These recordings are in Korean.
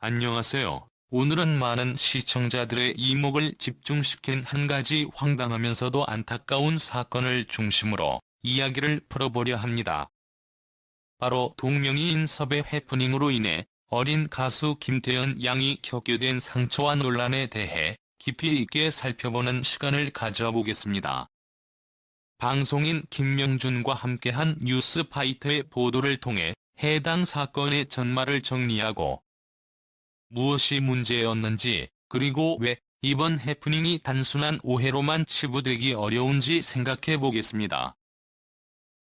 안녕하세요. 오늘은 많은 시청자들의 이목을 집중시킨 한 가지 황당하면서도 안타까운 사건을 중심으로 이야기를 풀어보려 합니다. 바로 동명이인 섭외 해프닝으로 인해 어린 가수 김태연 양이 겪게 된 상처와 논란에 대해 깊이 있게 살펴보는 시간을 가져보겠습니다. 방송인 김명준과 함께한 뉴스파이터의 보도를 통해 해당 사건의 전말을 정리하고 무엇이 문제였는지, 그리고 왜 이번 해프닝이 단순한 오해로만 치부되기 어려운지 생각해 보겠습니다.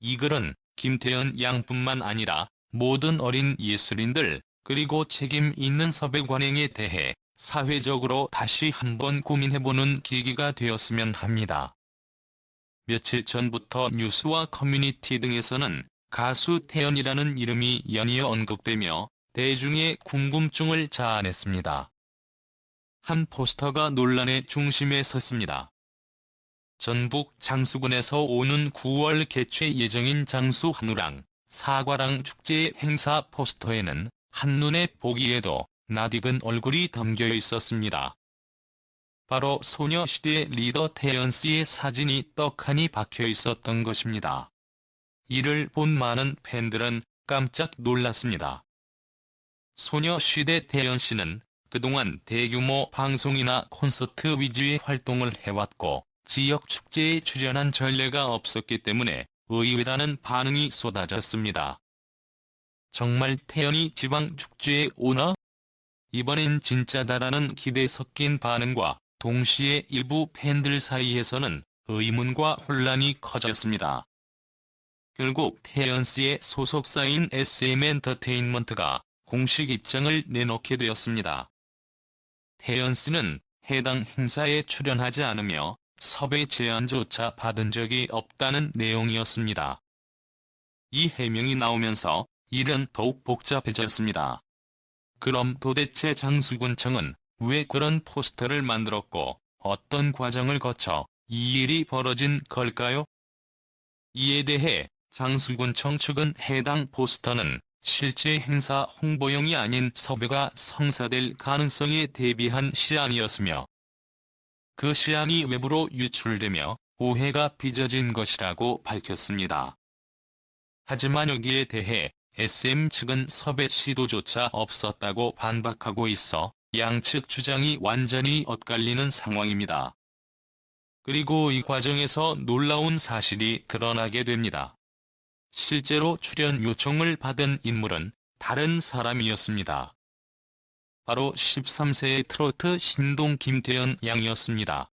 이 글은 김태연 양뿐만 아니라 모든 어린 예술인들, 그리고 책임 있는 섭외 관행에 대해 사회적으로 다시 한번 고민해보는 계기가 되었으면 합니다. 며칠 전부터 뉴스와 커뮤니티 등에서는 가수 태연이라는 이름이 연이어 언급되며 대중의 궁금증을 자아냈습니다. 한 포스터가 논란의 중심에 섰습니다. 전북 장수군에서 오는 9월 개최 예정인 장수한우랑 사과랑 축제의 행사 포스터에는 한눈에 보기에도 낯익은 얼굴이 담겨 있었습니다. 바로 소녀시대 리더 태연씨의 사진이 떡하니 박혀 있었던 것입니다. 이를 본 많은 팬들은 깜짝 놀랐습니다. 소녀시대 태연씨는 그동안 대규모 방송이나 콘서트 위주의 활동을 해왔고 지역 축제에 출연한 전례가 없었기 때문에 의외라는 반응이 쏟아졌습니다. 정말 태연이 지방 축제에 오나? 이번엔 진짜다라는 기대 섞인 반응과 동시에 일부 팬들 사이에서는 의문과 혼란이 커졌습니다. 결국 태연씨의 소속사인 SM엔터테인먼트가 공식 입장을 내놓게 되었습니다. 태연씨는 해당 행사에 출연하지 않으며 섭외 제안조차 받은 적이 없다는 내용이었습니다. 이 해명이 나오면서 일은 더욱 복잡해졌습니다. 그럼 도대체 장수군청은 왜 그런 포스터를 만들었고 어떤 과정을 거쳐 이 일이 벌어진 걸까요? 이에 대해 장수군청 측은 해당 포스터는 실제 행사 홍보용이 아닌 섭외가 성사될 가능성에 대비한 시안이었으며 그 시안이 외부로 유출되며 오해가 빚어진 것이라고 밝혔습니다. 하지만 여기에 대해 SM 측은 섭외 시도조차 없었다고 반박하고 있어 양측 주장이 완전히 엇갈리는 상황입니다. 그리고 이 과정에서 놀라운 사실이 드러나게 됩니다. 실제로 출연 요청을 받은 인물은 다른 사람이었습니다. 바로 13세의 트로트 신동 김태연 양이었습니다.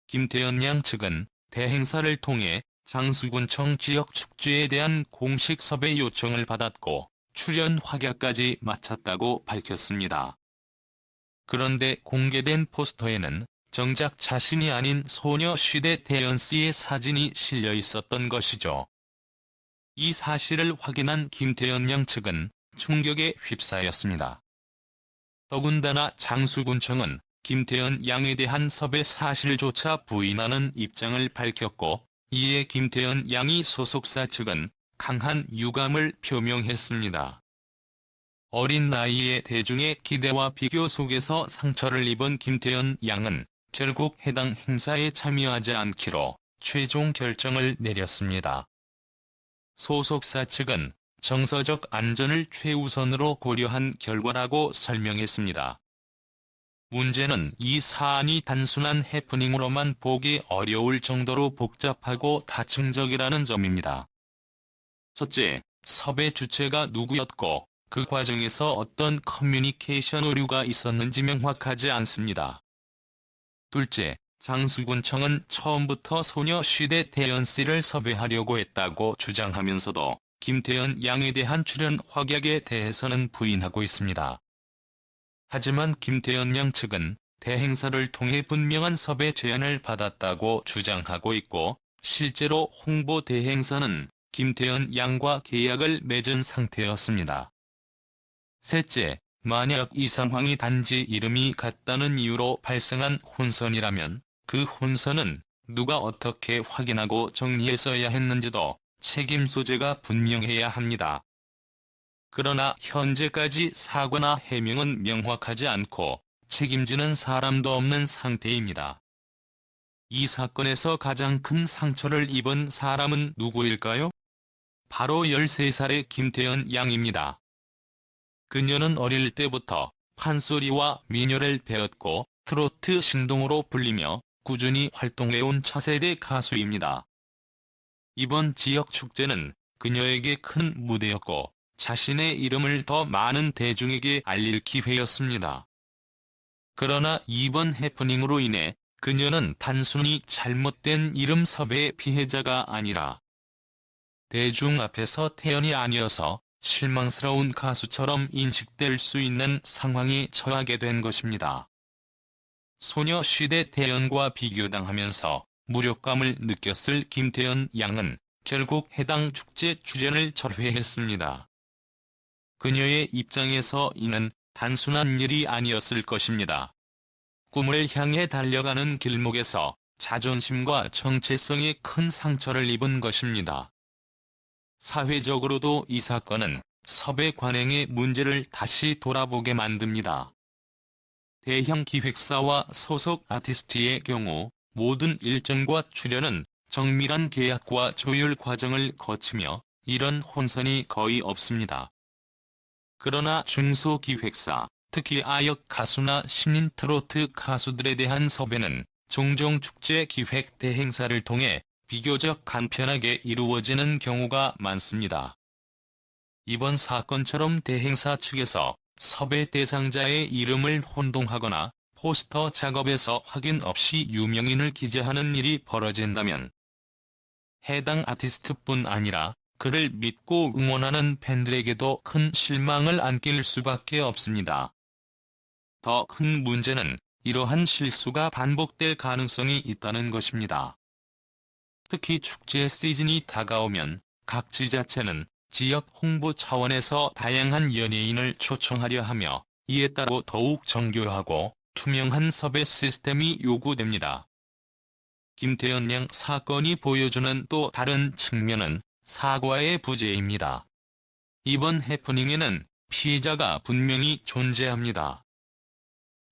김태연 양 측은 대행사를 통해 장수군청 지역 축제에 대한 공식 섭외 요청을 받았고 출연 확약까지 마쳤다고 밝혔습니다. 그런데 공개된 포스터에는 정작 자신이 아닌 소녀시대 태연씨의 사진이 실려 있었던 것이죠. 이 사실을 확인한 김태연 양 측은 충격에 휩싸였습니다. 더군다나 장수군청은 김태연 양에 대한 섭외 사실조차 부인하는 입장을 밝혔고, 이에 김태연 양이 소속사 측은 강한 유감을 표명했습니다. 어린 나이에 대중의 기대와 비교 속에서 상처를 입은 김태연 양은 결국 해당 행사에 참여하지 않기로 최종 결정을 내렸습니다. 소속사 측은 정서적 안전을 최우선으로 고려한 결과라고 설명했습니다. 문제는 이 사안이 단순한 해프닝으로만 보기 어려울 정도로 복잡하고 다층적이라는 점입니다. 첫째, 섭외 주체가 누구였고 그 과정에서 어떤 커뮤니케이션 오류가 있었는지 명확하지 않습니다. 둘째, 장수군청은 처음부터 소녀시대 태연씨를 섭외하려고 했다고 주장하면서도 김태연 양에 대한 출연 확약에 대해서는 부인하고 있습니다. 하지만 김태연 양 측은 대행사를 통해 분명한 섭외 제안을 받았다고 주장하고 있고, 실제로 홍보 대행사는 김태연 양과 계약을 맺은 상태였습니다. 셋째, 만약 이 상황이 단지 이름이 같다는 이유로 발생한 혼선이라면 그 혼선은 누가 어떻게 확인하고 정리했어야 했는지도 책임 소재가 분명해야 합니다. 그러나 현재까지 사과나 해명은 명확하지 않고 책임지는 사람도 없는 상태입니다. 이 사건에서 가장 큰 상처를 입은 사람은 누구일까요? 바로 13살의 김태연 양입니다. 그녀는 어릴 때부터 판소리와 민요를 배웠고 트로트 신동으로 불리며 꾸준히 활동해온 차세대 가수입니다. 이번 지역 축제는 그녀에게 큰 무대였고 자신의 이름을 더 많은 대중에게 알릴 기회였습니다. 그러나 이번 해프닝으로 인해 그녀는 단순히 잘못된 이름 섭외의 피해자가 아니라 대중 앞에서 태연이 아니어서 실망스러운 가수처럼 인식될 수 있는 상황에 처하게 된 것입니다. 소녀시대 태연과 비교당하면서 무력감을 느꼈을 김태연 양은 결국 해당 축제 출연을 절회했습니다. 그녀의 입장에서 이는 단순한 일이 아니었을 것입니다. 꿈을 향해 달려가는 길목에서 자존심과 정체성에 큰 상처를 입은 것입니다. 사회적으로도 이 사건은 섭외 관행의 문제를 다시 돌아보게 만듭니다. 대형 기획사와 소속 아티스트의 경우 모든 일정과 출연은 정밀한 계약과 조율 과정을 거치며 이런 혼선이 거의 없습니다. 그러나 중소기획사, 특히 아역 가수나 신인 트로트 가수들에 대한 섭외는 종종 축제 기획 대행사를 통해 비교적 간편하게 이루어지는 경우가 많습니다. 이번 사건처럼 대행사 측에서 섭외 대상자의 이름을 혼동하거나 포스터 작업에서 확인 없이 유명인을 기재하는 일이 벌어진다면 해당 아티스트뿐 아니라 그를 믿고 응원하는 팬들에게도 큰 실망을 안길 수밖에 없습니다. 더 큰 문제는 이러한 실수가 반복될 가능성이 있다는 것입니다. 특히 축제 시즌이 다가오면 각 지자체는 지역 홍보 차원에서 다양한 연예인을 초청하려 하며 이에 따라 더욱 정교하고 투명한 섭외 시스템이 요구됩니다. 김태연 양 사건이 보여주는 또 다른 측면은 사과의 부재입니다. 이번 해프닝에는 피해자가 분명히 존재합니다.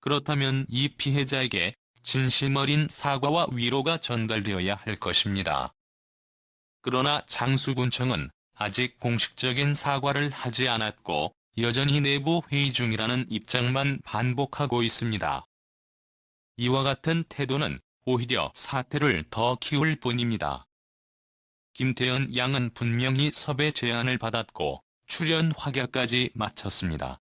그렇다면 이 피해자에게 진심 어린 사과와 위로가 전달되어야 할 것입니다. 그러나 장수군청은 아직 공식적인 사과를 하지 않았고 여전히 내부 회의 중이라는 입장만 반복하고 있습니다. 이와 같은 태도는 오히려 사태를 더 키울 뿐입니다. 김태연 양은 분명히 섭외 제안을 받았고 출연 확약까지 마쳤습니다.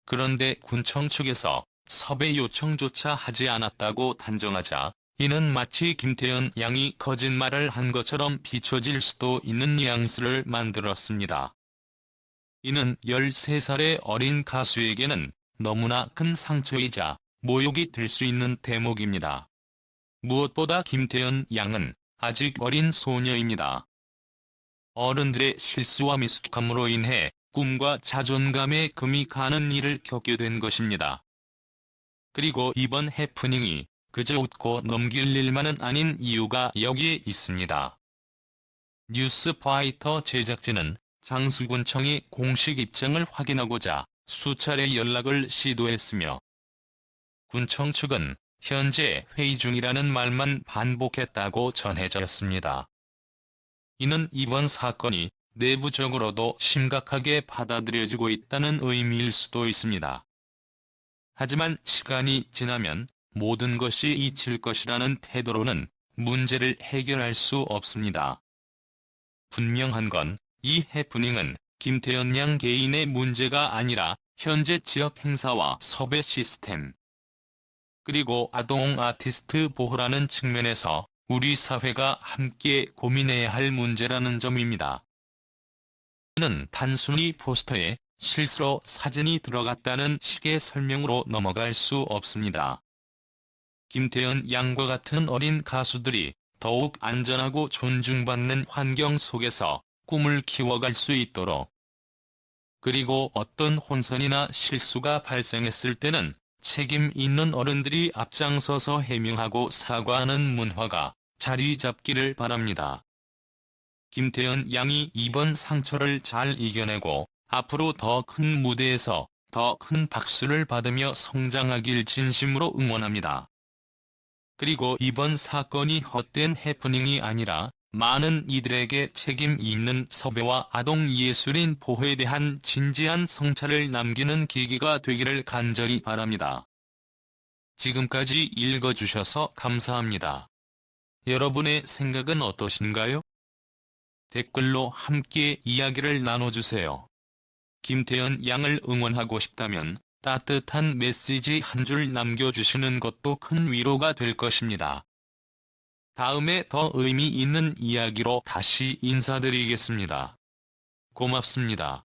그런데 군청 측에서 섭외 요청조차 하지 않았다고 단정하자 이는 마치 김태연 양이 거짓말을 한 것처럼 비춰질 수도 있는 뉘앙스를 만들었습니다. 이는 13살의 어린 가수에게는 너무나 큰 상처이자 모욕이 될 수 있는 대목입니다. 무엇보다 김태연 양은 아직 어린 소녀입니다. 어른들의 실수와 미숙함으로 인해 꿈과 자존감에 금이 가는 일을 겪게 된 것입니다. 그리고 이번 해프닝이 그저 웃고 넘길 일만은 아닌 이유가 여기에 있습니다. 뉴스파이터 제작진은 장수군청의 공식 입장을 확인하고자 수차례 연락을 시도했으며 군청 측은 현재 회의 중이라는 말만 반복했다고 전해졌습니다. 이는 이번 사건이 내부적으로도 심각하게 받아들여지고 있다는 의미일 수도 있습니다. 하지만 시간이 지나면 모든 것이 잊힐 것이라는 태도로는 문제를 해결할 수 없습니다. 분명한 건 이 해프닝은 김태연 양 개인의 문제가 아니라 현재 지역 행사와 섭외 시스템, 그리고 아동 아티스트 보호라는 측면에서 우리 사회가 함께 고민해야 할 문제라는 점입니다. 는 단순히 포스터에 실수로 사진이 들어갔다는 식의 설명으로 넘어갈 수 없습니다. 김태연 양과 같은 어린 가수들이 더욱 안전하고 존중받는 환경 속에서 꿈을 키워갈 수 있도록, 그리고 어떤 혼선이나 실수가 발생했을 때는 책임 있는 어른들이 앞장서서 해명하고 사과하는 문화가 자리 잡기를 바랍니다. 김태연 양이 이번 상처를 잘 이겨내고 앞으로 더 큰 무대에서 더 큰 박수를 받으며 성장하길 진심으로 응원합니다. 그리고 이번 사건이 헛된 해프닝이 아니라 많은 이들에게 책임 있는 섭외와 아동예술인 보호에 대한 진지한 성찰을 남기는 계기가 되기를 간절히 바랍니다. 지금까지 읽어주셔서 감사합니다. 여러분의 생각은 어떠신가요? 댓글로 함께 이야기를 나눠주세요. 김태현 양을 응원하고 싶다면 따뜻한 메시지 한 줄 남겨주시는 것도 큰 위로가 될 것입니다. 다음에 더 의미 있는 이야기로 다시 인사드리겠습니다. 고맙습니다.